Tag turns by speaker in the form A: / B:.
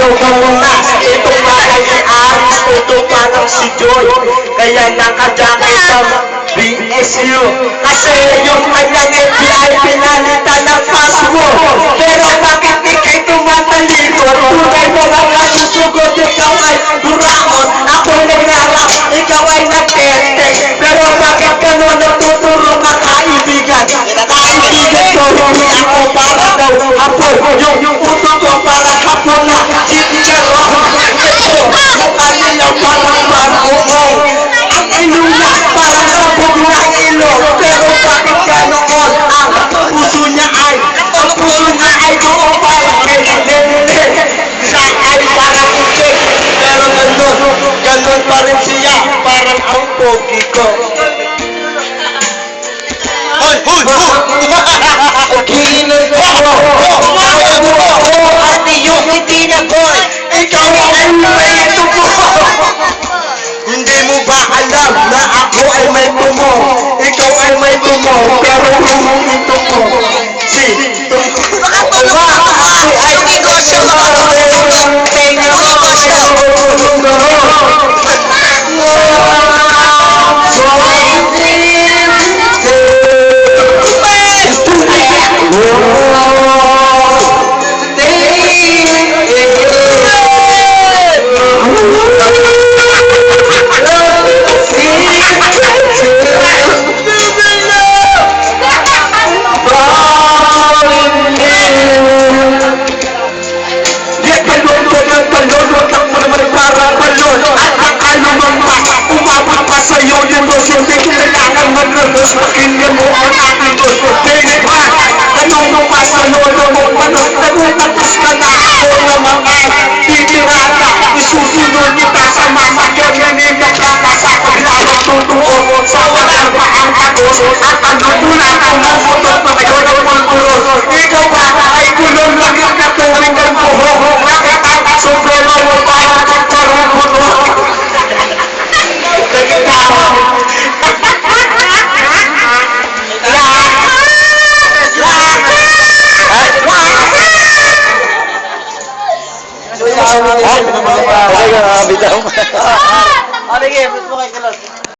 A: ikaw ka muna. Ito bagay ni Aris, ito parang si Joy. Kaya nakajakit ang BSU. Kasi yung kanyang FBI pinalitan ng password. Pero bakit ikay tumatalikod? Tunay mo lang nasusugot, ikaw ay burakot. Ako nangarap, ikaw ay nagtete. Pero bakit gano'n natuturo ka kaibigan? Kaibigan ko, hindi ako para daw hapon. Yung puto ko para hapon na chichero. Ito, mukha nila parang marunong. Ang iluna para sa buglang ilong. Pero bakit ganoon? Ang puso niya ay doon parang lele. Siya ay parang utik. Pero ganun pa rin siya. Parang ang pogi ko. Hoy! Giinom ko! Ate yung hindi na boy! Ikaw ay may tumo! Hindi mo ba alam na ako ay may tumo? Ikaw ay may tumo, pero hindi tumo. Si tumo. Ay negosyo mo! Tingnan mo! Pakinggan mo ang aking gusto. Dili pa, tanong mo pa sa lolo mo, nagutapos ka na ako na mga titirata. Isusunod kita sa mama, ganyanin ka ka sa paglalong tutuo. Sa walang pa ang agos, at ang gutulan ang mamutot, patayon ang pagkulos. Ikaw ba ay kulong lang yung katuwing ng buho? Nakatata sa pelo mo para kang parukulo. Nagkatawa.
B: Ay, bitaw.
A: Sige, mas mo kay Kalot.